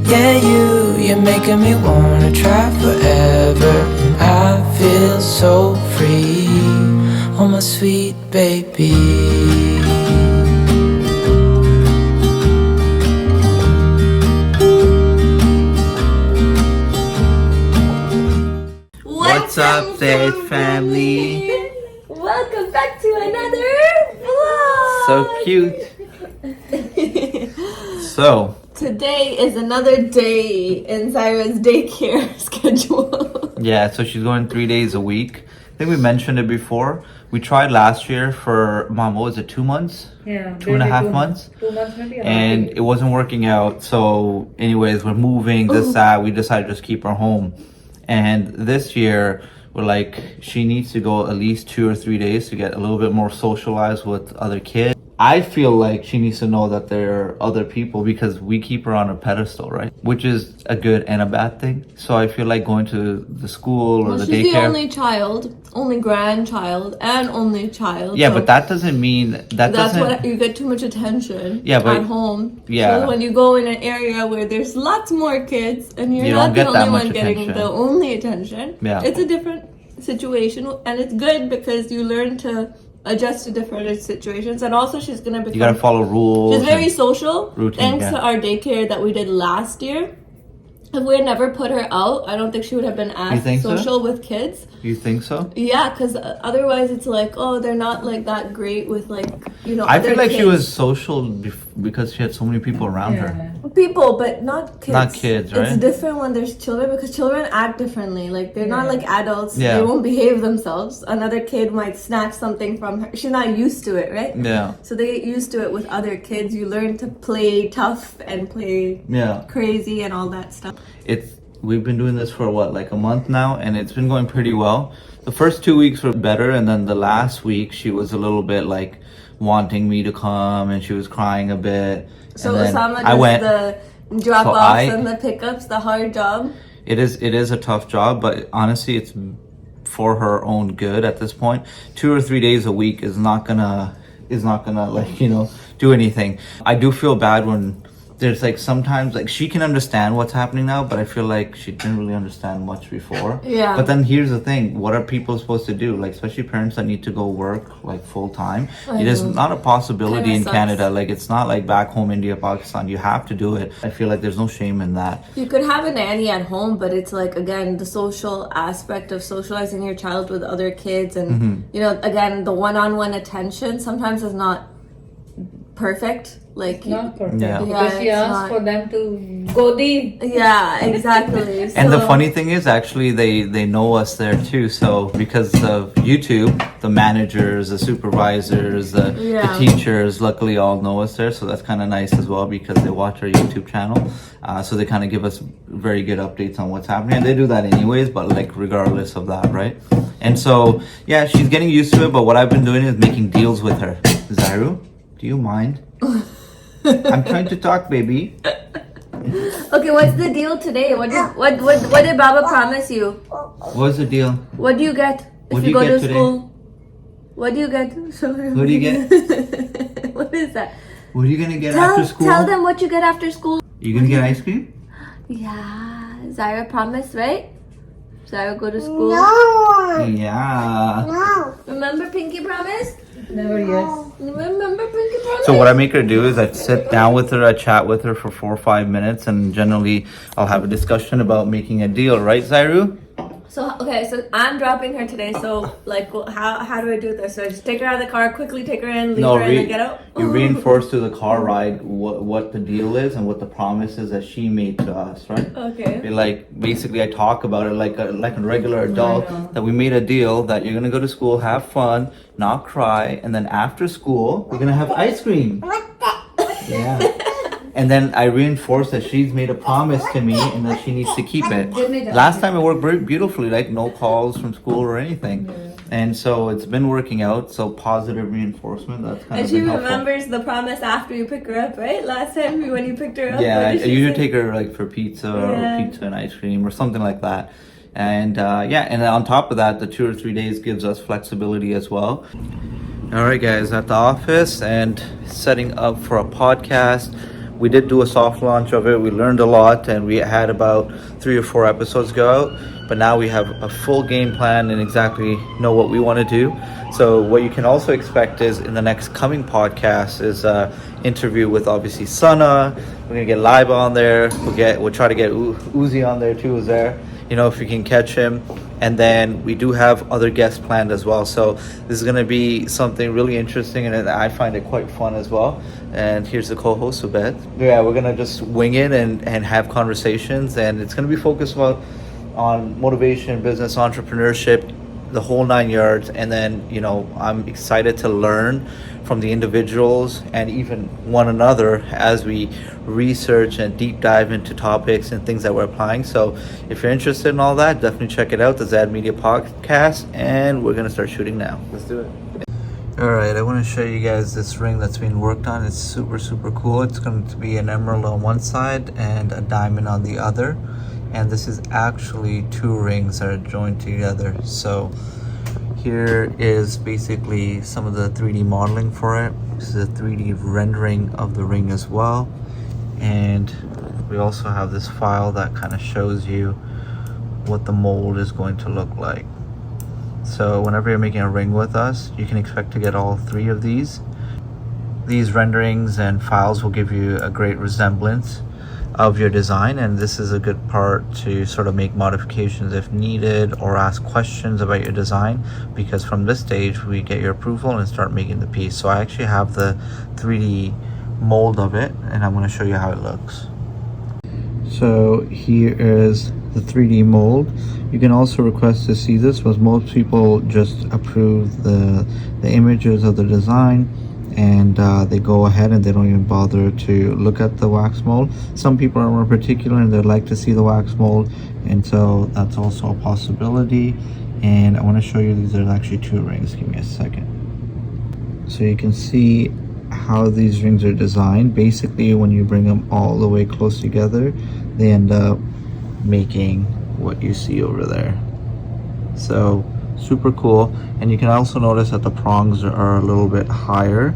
Yeah, you're making me wanna try forever. And I feel so free, oh my sweet baby. What's up, Zaid family? Welcome back to another vlog. So cute. So today is another day in Zaira's daycare schedule. yeah, so she's going 3 days a week. I think we mentioned it before. We tried last year for Mom. What was it? 2 months? Yeah, 2.5 months. 2 months maybe. And it wasn't working out. So, anyways, we're moving this that. We decided to just keep her home. And this year, we're like, she needs to go at least 2 or 3 days to get a little bit more socialized with other kids. I feel like she needs to know that there are other people because we keep her on a pedestal, right? Which is a good and a bad thing. So I feel like going to the school or the she's daycare. the only child, only grandchild, and only child. Yeah, so but that doesn't mean that's what you get too much attention. Yeah, but at home. yeah. So when you go in an area where there's lots more kids and you're You not don't the get that only much one getting attention. the only attention, Yeah. it's a different situation, and it's good because you learn to adjust to different situations. And also she's gonna become, you gotta follow rules. she's very social, routine, thanks yeah. to our daycare that we did last year. If we had never put her out, I don't think she would have been as social with kids. You think so? Yeah, because otherwise it's like, oh, they're not like that great with like, you know, I other feel like kids. she was social because she had so many people around her. People, but not kids. Not kids, right? It's different when there's children because children act differently. Like they're not like adults. Yeah. They won't behave themselves. Another kid might snatch something from her. She's not used to it, right? Yeah. So they get used to it with other kids. You learn to play tough and play crazy and all that stuff. We've been doing this for what, like a month now, and it's been going pretty well. The first 2 weeks were better, and then the last week she was a little bit like wanting me to come, and she was crying a bit. So and Usama does the drop-offs and the pickups, the hard job. It is a tough job, but honestly, it's for her own good at this point. 2 or 3 days a week is not gonna like, you know, do anything. I do feel bad when there's like sometimes like she can understand what's happening now, but I feel like she didn't really understand much before. Yeah. But then here's the thing: what are people supposed to do? Like especially parents that need to go work like full time. It is not a possibility in Canada. Like it's not like back home, India, Pakistan. You have to do it. I feel like there's no shame in that. You could have a nanny at home, but it's like again the social aspect of socializing your child with other kids, and you know, again the one-on-one attention sometimes is not perfect. Like Not perfect. Yeah. Because she asked for them to go deep. Yeah, exactly. And the funny thing is, actually, they know us there too. So because of YouTube, the managers, the supervisors, the teachers, luckily all know us there. So that's kind of nice as well because they watch our YouTube channel. So they kind of give us very good updates on what's happening. And they do that anyways, but like regardless of that, right? And so, yeah, she's getting used to it. But what I've been doing is making deals with her. Zairu, do you mind? I'm trying to talk, baby. Okay, what's the deal today? What did Baba promise you? What's the deal? What do you get if you go to school? What do you get? What do you get? What is that? What are you gonna get after school? Tell them what you get after school. You gonna get ice cream? Yeah, Zaira promised, right? Zaira go to school. No. Yeah. No. Remember Pinky promised? Never, yes. Remember Pinky promised? So what I make her do is I sit down with her, I chat with her for 4 or 5 minutes, and generally I'll have a discussion about making a deal, right, Zairu? So I'm dropping her today. So like, how do I do this? So I just take her out of the car, quickly take her in, leave her, and then get out. You reinforce to the car ride what the deal is and what the promise is that she made to us, right? Okay. Like basically, I talk about it like a regular adult that we made a deal that you're gonna go to school, have fun, not cry, and then after school we're gonna have ice cream. Yeah. And then I reinforce that she's made a promise to me and that she needs to keep it. Last time it worked very beautifully, like no calls from school or anything. And so it's been working out. So positive reinforcement, that's kind of been helpful. And she remembers the promise after you pick her up, right? Last time when you picked her up. Yeah, I usually take her like for pizza or pizza and ice cream or something like that. And and on top of that, the 2 or 3 days gives us flexibility as well. All right, guys, at the office and setting up for a podcast. we did do a soft launch of it. We learned a lot, and we had about 3 or 4 episodes go out. But now we have a full game plan and exactly know what we want to do. So what you can also expect is in the next coming podcast is a interview with obviously Sana. We're gonna get Laiba on there. We'll try to get Uzi on there too. Is there? If you can catch him. And then we do have other guests planned as well. So this is going to be something really interesting, and I find it quite fun as well. And here's the co-host, Subed. Yeah, we're going to just wing it and have conversations, and it's going to be focused on motivation, business, entrepreneurship, the whole 9 yards. And then, I'm excited to learn from the individuals and even one another as we research and deep dive into topics and things that we're applying. So if you're interested in all that, definitely check it out, the Zaid Media Podcast, and we're going to start shooting now. Let's do it. All right, I want to show you guys this ring that's being worked on. It's super, super cool. It's going to be an emerald on one side and a diamond on the other. And this is actually 2 rings that are joined together. So here is basically some of the 3D modeling for it. This is a 3D rendering of the ring as well. And we also have this file that kind of shows you what the mold is going to look like. So whenever you're making a ring with us, you can expect to get all 3 of these. These renderings and files will give you a great resemblance of your design, and this is a good part to sort of make modifications if needed or ask questions about your design, because from this stage we get your approval and start making the piece. So I actually have the 3D mold of it, and I'm going to show you how it looks. So here is the 3D mold. You can also request to see this, but most people just approve the images of the design, and they go ahead and they don't even bother to look at the wax mold. Some people are more particular and they'd like to see the wax mold, and so that's also a possibility. And I want to show you, these are actually 2 rings. Give me a second. So you can see how these rings are designed. Basically, when you bring them all the way close together, they end up making what you see over there. So super cool. And you can also notice that the prongs are a little bit higher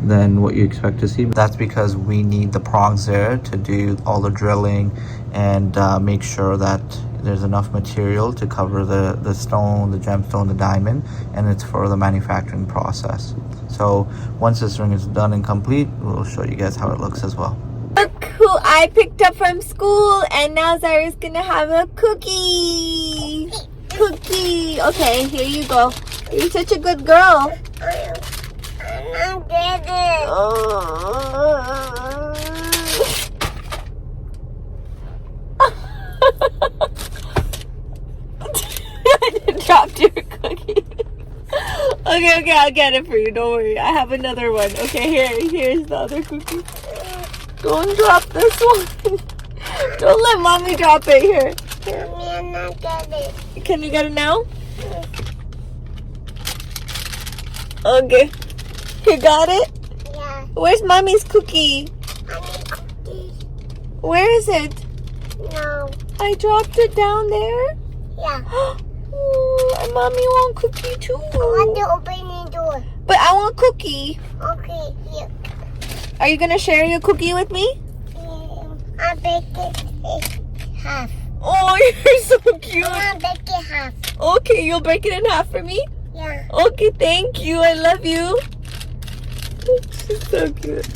than what you expect to see. That's because we need the prongs there to do all the drilling and make sure that there's enough material to cover the stone, the gemstone, the diamond, and it's for the manufacturing process. So once this ring is done and complete, we'll show you guys how it looks as well. Look who I picked up from school, and now Zara's gonna have a cookie. Cookie. Okay, here you go. You're such a good girl. I'm getting it. I dropped your cookie. Okay, I'll get it for you. Don't worry. I have another one. Okay, here's the other cookie. Don't drop this one. Don't let mommy drop it here. I'm not get it. Can you get it now? Okay. You got it? Yeah. Where's mommy's cookie? Mommy's cookie. Where is it? No. I dropped it down there? Yeah. Ooh, and mommy want cookie too. I want to open the door. But I want cookie. Okay, here. Are you gonna share your cookie with me? I'll break it in half. Oh, you're so cute. I'll break it half. Okay, you'll break it in half for me? Yeah. Okay, thank you. I love you. She's so cute.